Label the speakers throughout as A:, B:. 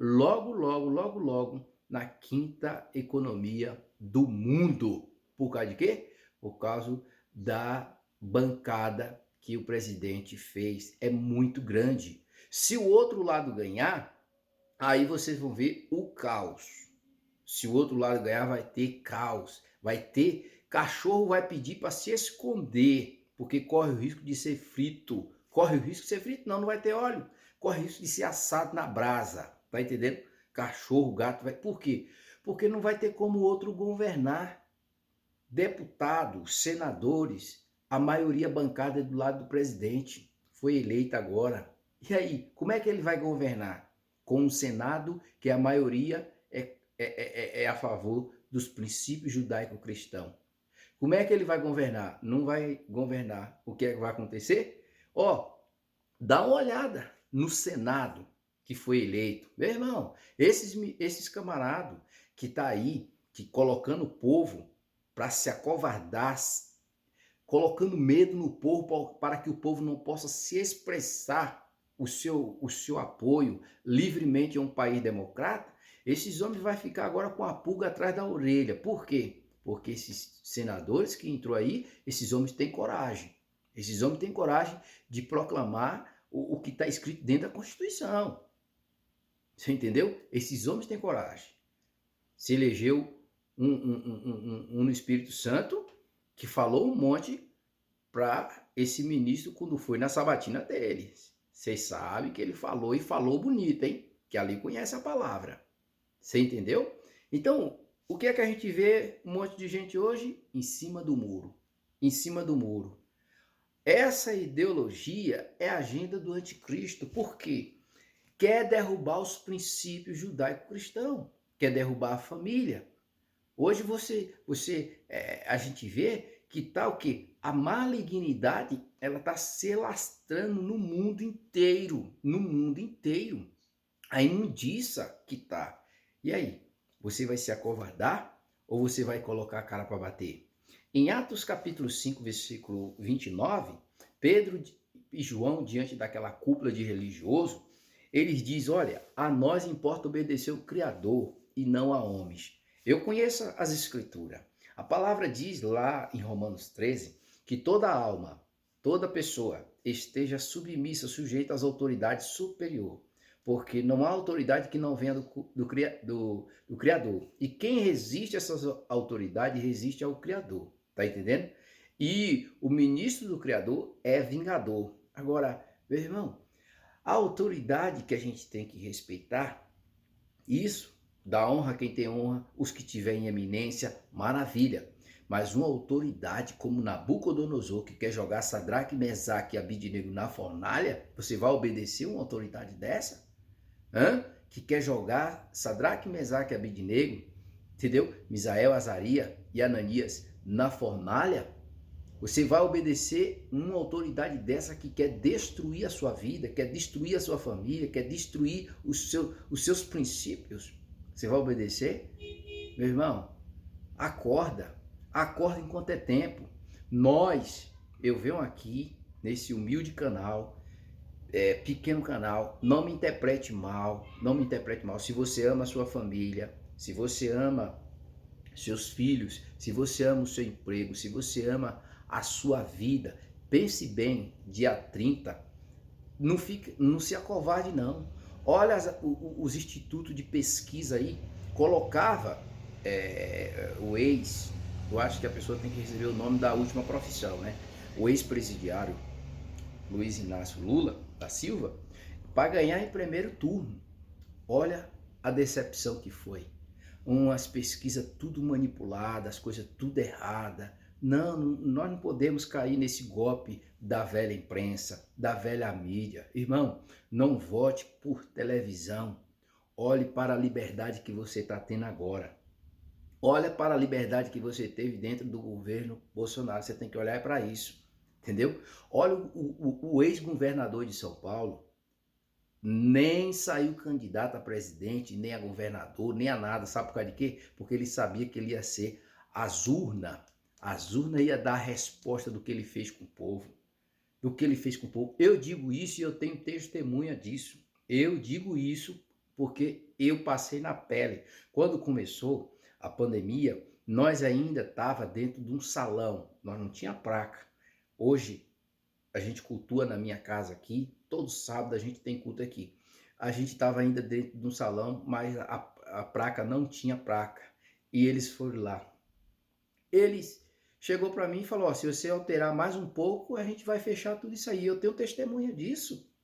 A: logo, logo, logo, logo, na quinta economia do mundo. Por causa de quê? Por causa da bancada que o presidente fez. É muito grande. Se o outro lado ganhar, aí vocês vão ver o caos. Se o outro lado ganhar, vai ter caos. Vai ter. Cachorro vai pedir para se esconder, porque corre o risco de ser frito. Corre o risco de ser frito? Não, não vai ter óleo. Corre o risco de ser assado na brasa. Tá entendendo? Cachorro, gato, vai. Por quê? Porque não vai ter como o outro governar. Deputados, senadores, a maioria bancada é do lado do presidente. Foi eleita agora. E aí, como é que ele vai governar? Com um Senado que a maioria é a favor dos princípios judaico-cristãos. Como é que ele vai governar? Não vai governar. O que é que vai acontecer? Ó, dá uma olhada no Senado que foi eleito. Meu irmão, esses camaradas que tá aí, que colocando o povo para se acovardar, colocando medo no povo para que o povo não possa se expressar o seu apoio livremente a um país democrata, esses homens vão ficar agora com a pulga atrás da orelha. Por quê? Porque esses senadores que entrou aí, esses homens têm coragem. Esses homens têm coragem de proclamar o que está escrito dentro da Constituição. Você entendeu? Esses homens têm coragem. Se elegeu um no Espírito Santo que falou um monte para esse ministro quando foi na sabatina deles. Vocês sabem que ele falou e falou bonito, hein? Que ali conhece a palavra. Você entendeu? Então, o que é que a gente vê um monte de gente hoje? Em cima do muro. Em cima do muro. Essa ideologia é a agenda do anticristo. Por quê? Quer derrubar os princípios judaico-cristãos. Quer derrubar a família. Hoje a gente vê que tá o quê? A malignidade, ela está se alastrando no mundo inteiro, A imundiça que tá. E aí, você vai se acovardar ou você vai colocar a cara para bater? Em Atos capítulo 5, versículo 29, Pedro e João, diante daquela cúpula de religioso, eles dizem, olha, a nós importa obedecer o Criador e não a homens. Eu conheço as escrituras. A palavra diz lá em Romanos 13 que toda alma, toda pessoa esteja submissa, sujeita às autoridades superior, porque não há autoridade que não venha do Criador. E quem resiste a essas autoridades resiste ao Criador, tá entendendo? E o ministro do Criador é vingador. Agora, meu irmão, a autoridade que a gente tem que respeitar, isso dá honra a quem tem honra, os que tiverem eminência, maravilha. Mas uma autoridade como Nabucodonosor, que quer jogar Sadraque, Mesaque e Abidnego na fornalha, você vai obedecer uma autoridade dessa? Que quer jogar Sadraque, Mesaque e Abidnego, entendeu? Misael, Azaria e Ananias na fornalha? Você vai obedecer uma autoridade dessa que quer destruir a sua vida, quer destruir a sua família, quer destruir os seus princípios? Você vai obedecer? Meu irmão, acorda. Acorda enquanto é tempo. Eu venho aqui nesse humilde canal, pequeno canal, não me interprete mal, não me interprete mal. Se você ama a sua família, se você ama seus filhos, se você ama o seu emprego, se você ama a sua vida, pense bem, dia 30, não se acovarde não. Olha os institutos de pesquisa aí, colocava eu acho que a pessoa tem que receber o nome da última profissão, né? O ex-presidiário Luiz Inácio Lula da Silva, para ganhar em primeiro turno. Olha a decepção que foi. Umas pesquisas tudo manipuladas, as coisas tudo errada. Não, nós não podemos cair nesse golpe da velha imprensa, da velha mídia. Irmão, não vote por televisão. Olhe para a liberdade que você está tendo agora. Olha para a liberdade que você teve dentro do governo Bolsonaro. Você tem que olhar para isso, entendeu? Olha o ex-governador de São Paulo, nem saiu candidato a presidente, nem a governador, nem a nada. Sabe por causa de quê? Porque ele sabia que ele ia ser as urnas. As urnas ia dar a resposta do que ele fez com o povo. Do que ele fez com o povo. Eu digo isso e eu tenho testemunha disso. Eu digo isso porque eu passei na pele. Quando começou a pandemia, nós ainda estava dentro de um salão, nós não tinha placa. Hoje a gente cultua na minha casa aqui, todo sábado a gente tem culto aqui. A gente estava ainda dentro de um salão, mas a placa não tinha placa. E eles foram lá. Eles chegou para mim e falou: ó, se você alterar mais um pouco, a gente vai fechar tudo isso aí. Eu tenho testemunha disso.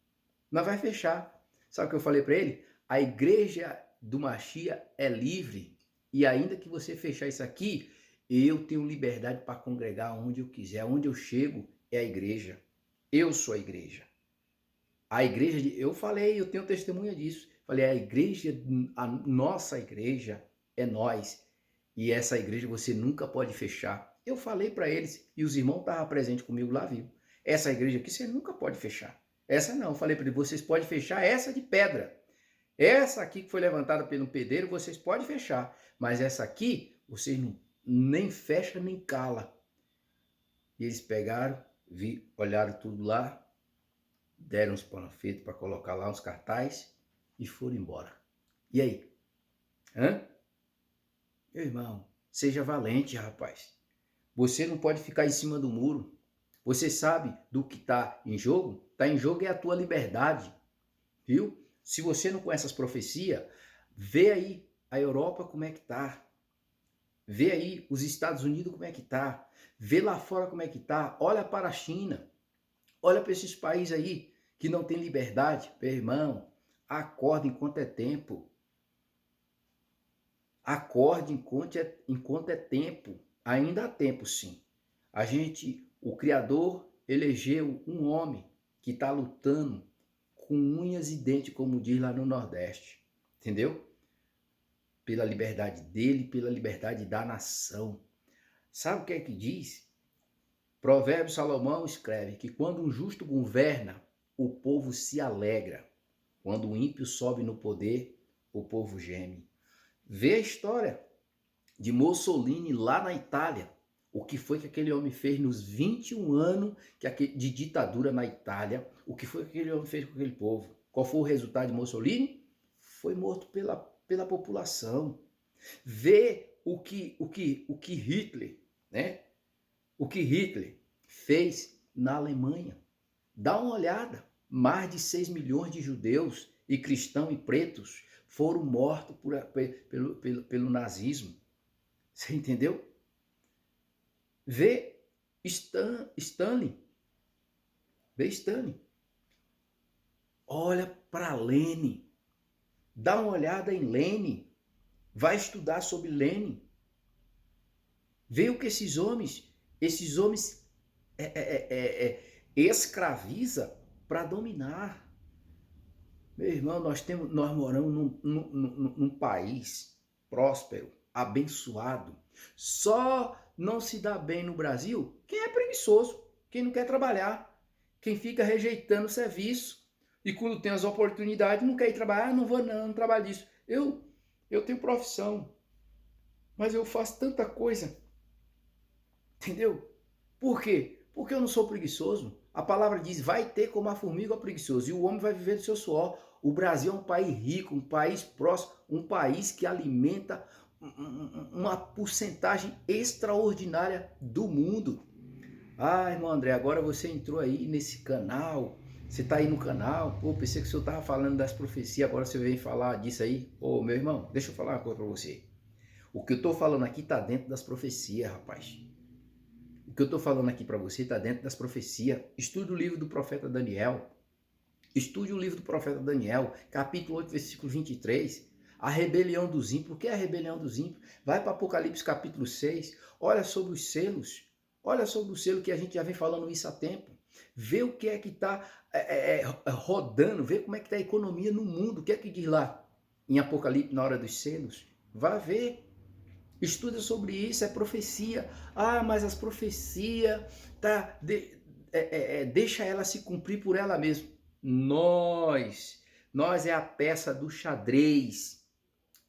A: Nós vai fechar. Sabe o que eu falei para ele? A igreja do Machia é livre. E ainda que você fechar isso aqui, eu tenho liberdade para congregar onde eu quiser. Onde eu chego é a igreja. Eu sou a igreja. A igreja, eu falei, eu tenho testemunha disso. Falei, a igreja, a nossa igreja é nós. E essa igreja você nunca pode fechar. Eu falei para eles, e os irmãos estavam presentes comigo lá, viu? Essa igreja aqui você nunca pode fechar. Essa não, eu falei para eles, vocês podem fechar essa de pedra. Essa aqui que foi levantada pelo pedreiro, vocês podem fechar. Mas essa aqui, vocês não, nem fecha nem cala. E eles pegaram, olharam tudo lá, deram uns panfletos para colocar lá, uns cartazes, e foram embora. E aí? Hã? Meu irmão, seja valente, rapaz. Você não pode ficar em cima do muro. Você sabe do que está em jogo? Está em jogo é a tua liberdade, viu? Se você não conhece as profecias, vê aí a Europa como é que tá. Vê aí os Estados Unidos como é que tá. Vê lá fora como é que tá. Olha para a China. Olha para esses países aí que não tem liberdade. Meu irmão, acorde enquanto é tempo. Acorde enquanto é tempo. Ainda há tempo, sim. O Criador elegeu um homem que está lutando com unhas e dentes, como diz lá no Nordeste. Entendeu? Pela liberdade dele, pela liberdade da nação. Sabe o que é que diz? Provérbio Salomão escreve que quando um justo governa, o povo se alegra. Quando o ímpio sobe no poder, o povo geme. Vê a história de Mussolini lá na Itália. O que foi que aquele homem fez nos 21 anos de ditadura na Itália? O que foi que aquele homem fez com aquele povo? Qual foi o resultado de Mussolini? Foi morto pela população. Vê o que Hitler, né? O que Hitler fez na Alemanha. Dá uma olhada. Mais de 6 milhões de judeus e cristãos e pretos foram mortos pelo nazismo. Você entendeu? Vê Stalin. Vê Stalin. Olha para Lenin. Dá uma olhada em Lenin. Vai estudar sobre Lenin. Vê o que esses homens escraviza para dominar. Meu irmão, nós moramos num país próspero, abençoado. Só não se dá bem no Brasil quem é preguiçoso, quem não quer trabalhar, quem fica rejeitando o serviço e quando tem as oportunidades não quer ir trabalhar, não vou não trabalho disso. Eu tenho profissão, mas eu faço tanta coisa, entendeu? Por quê? Porque eu não sou preguiçoso. A palavra diz, vai ter como a formiga o preguiçoso, e o homem vai viver do seu suor. O Brasil é um país rico, um país próspero, um país que alimenta uma porcentagem extraordinária do mundo. Ah, irmão André, agora você entrou aí nesse canal, você está aí no canal, pô, pensei que o senhor estava falando das profecias, agora você vem falar disso aí. Ô, meu irmão, deixa eu falar uma coisa para você. O que eu estou falando aqui está dentro das profecias, rapaz. O que eu estou falando aqui para você está dentro das profecias. Estude o livro do profeta Daniel. Estude o livro do profeta Daniel, capítulo 8, versículo 23. A rebelião dos ímpios. O que é a rebelião dos ímpios? Vai para Apocalipse capítulo 6. Olha sobre os selos. Olha sobre o selo que a gente já vem falando isso há tempo. Vê o que é que está rodando. Vê como é que está a economia no mundo. O que é que diz lá em Apocalipse na hora dos selos? Vá ver. Estuda sobre isso, é profecia. Ah, mas as profecias, deixa ela se cumprir por ela mesma. Nós é a peça do xadrez.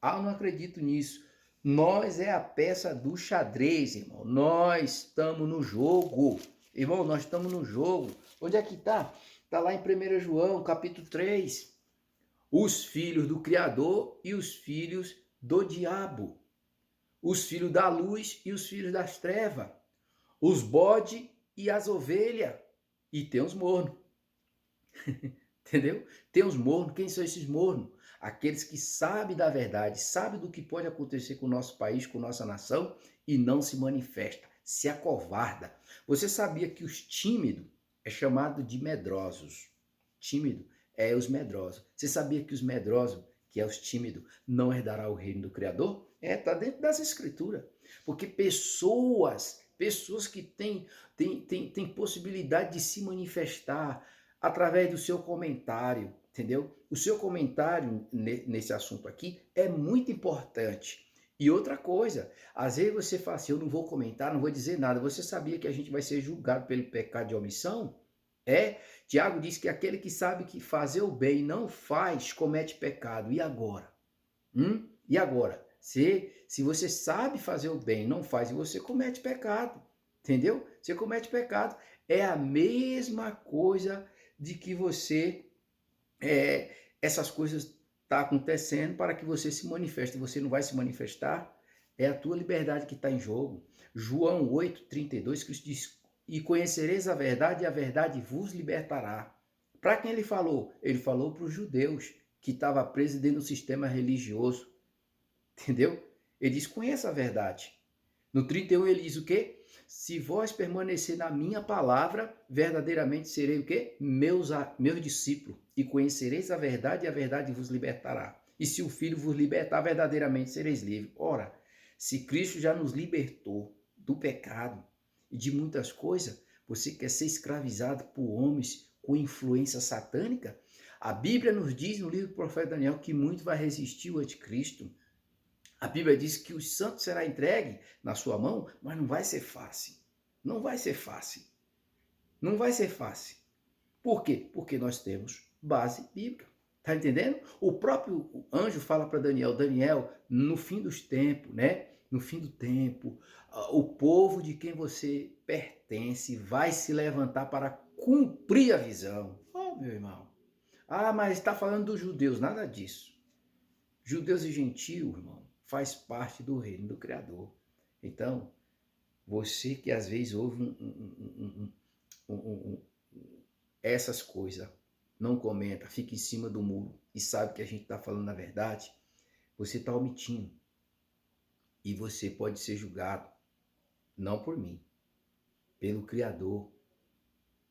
A: Ah, eu não acredito nisso. Nós é a peça do xadrez, irmão. Nós estamos no jogo. Irmão, nós estamos no jogo. Onde é que está? Está lá em 1 João, capítulo 3. os filhos do Criador e os filhos do diabo, os filhos da luz e os filhos das trevas, os bode e as ovelhas, e tem os mornos. Entendeu? Tem os mornos. Quem são esses mornos? Aqueles que sabem da verdade, sabem do que pode acontecer com o nosso país, com nossa nação, e não se manifesta, se acovarda. Você sabia que os tímidos é chamado de medrosos? Tímido é os medrosos. Você sabia que os medrosos, que é os tímidos, não herdará o reino do Criador? Está dentro das Escrituras. Porque pessoas que têm possibilidade de se manifestar através do seu comentário, entendeu? O seu comentário nesse assunto aqui é muito importante. E outra coisa, às vezes você fala assim, eu não vou comentar, não vou dizer nada. Você sabia que a gente vai ser julgado pelo pecado de omissão? Tiago diz que aquele que sabe que fazer o bem não faz, comete pecado. E agora? E agora? Se você sabe fazer o bem, não faz, e você comete pecado. Entendeu? Você comete pecado. É a mesma coisa de que você, essas coisas tá acontecendo para que você se manifeste. Você não vai se manifestar, é a tua liberdade que está em jogo. João 8:32, Cristo diz, e conhecereis a verdade, e a verdade vos libertará. Para quem ele falou? Ele falou para os judeus, que estavam presos dentro do sistema religioso. Entendeu? Ele diz, conheça a verdade. No 31 ele diz o quê? Se vós permanecer na minha palavra, verdadeiramente serei o quê? Meus discípulos, e conhecereis a verdade, e a verdade vos libertará. E se o Filho vos libertar, verdadeiramente sereis livres. Ora, se Cristo já nos libertou do pecado e de muitas coisas, você quer ser escravizado por homens com influência satânica? A Bíblia nos diz no livro do profeta Daniel que muito vai resistir o anticristo. A Bíblia diz que o santo será entregue na sua mão, mas não vai ser fácil. Não vai ser fácil. Não vai ser fácil. Por quê? Porque nós temos base bíblica. Tá entendendo? O próprio anjo fala para Daniel, Daniel, no fim dos tempos, né? No fim do tempo, o povo de quem você pertence vai se levantar para cumprir a visão. Oh, meu irmão. Ah, mas está falando dos judeus, nada disso. Judeus e gentios, irmão, faz parte do reino do Criador. Então, você que às vezes ouve essas coisas, não comenta, fica em cima do muro e sabe que a gente está falando a verdade, você está omitindo. E você pode ser julgado, não por mim, pelo Criador.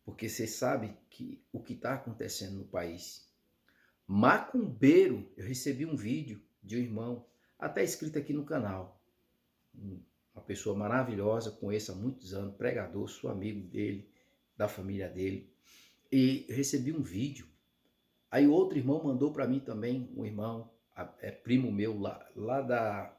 A: Porque você sabe que o que está acontecendo no país. Macumbeiro, eu recebi um vídeo de um irmão, até escrito aqui no canal. Uma pessoa maravilhosa, conheço há muitos anos, pregador, sou amigo dele, da família dele. E recebi um vídeo. Aí outro irmão mandou para mim também, um irmão, primo meu lá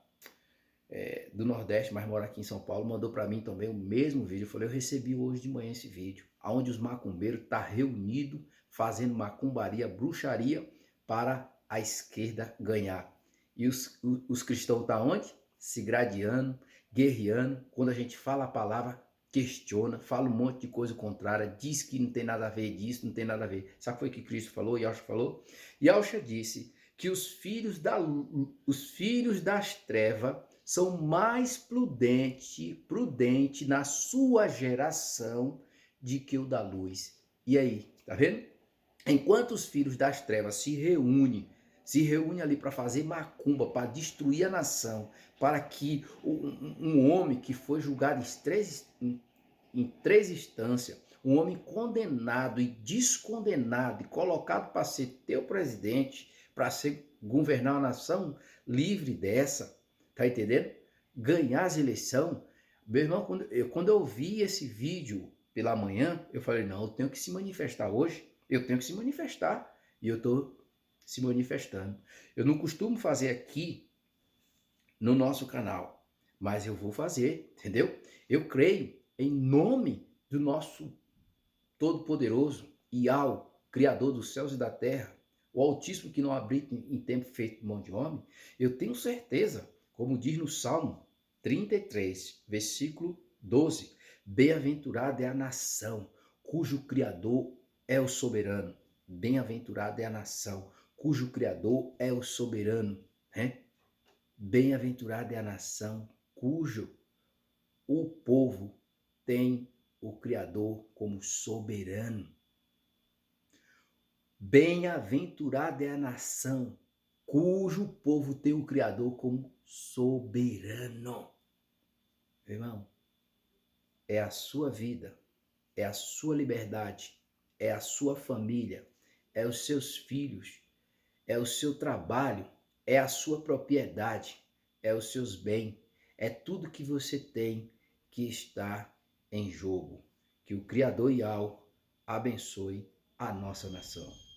A: do Nordeste, mas mora aqui em São Paulo, mandou para mim também o mesmo vídeo. Eu falei, eu recebi hoje de manhã esse vídeo, onde os macumbeiros estão reunidos, fazendo macumbaria, bruxaria, para a esquerda ganhar. E os cristãos estão onde? Se gradeando, guerreando. Quando a gente fala a palavra, questiona, fala um monte de coisa contrária, diz que não tem nada a ver disso, não tem nada a ver. Sabe o que foi que Cristo falou? Yahshua falou? Yahshua disse que os filhos das trevas são mais prudente na sua geração de que o da luz. E aí, tá vendo? Enquanto os filhos das trevas se reúnem ali para fazer macumba, para destruir a nação, para que um homem que foi julgado em três instâncias, um homem condenado e descondenado e colocado para ser teu presidente, para governar uma nação livre dessa, tá entendendo? Ganhar as eleições. Meu irmão, quando eu vi esse vídeo pela manhã, eu falei, não, eu tenho que se manifestar hoje, eu tenho que se manifestar, e eu estou se manifestando. Eu não costumo fazer aqui no nosso canal, mas eu vou fazer, entendeu? Eu creio em nome do nosso Todo-Poderoso, Yahweh, Criador dos céus e da terra, o Altíssimo que não habita em tempo feito mão de homem. Eu tenho certeza, como diz no Salmo 33, versículo 12, bem-aventurada é a nação cujo Criador é o soberano. Bem-aventurada é a nação cujo Criador é o soberano, né? Bem-aventurada é a nação cujo o povo tem o Criador como soberano. Bem-aventurada é a nação cujo povo tem o Criador como soberano. Irmão, é a sua vida, é a sua liberdade, é a sua família, é os seus filhos, é o seu trabalho, é a sua propriedade, é os seus bens, é tudo que você tem que está em jogo. Que o Criador Yahweh abençoe a nossa nação.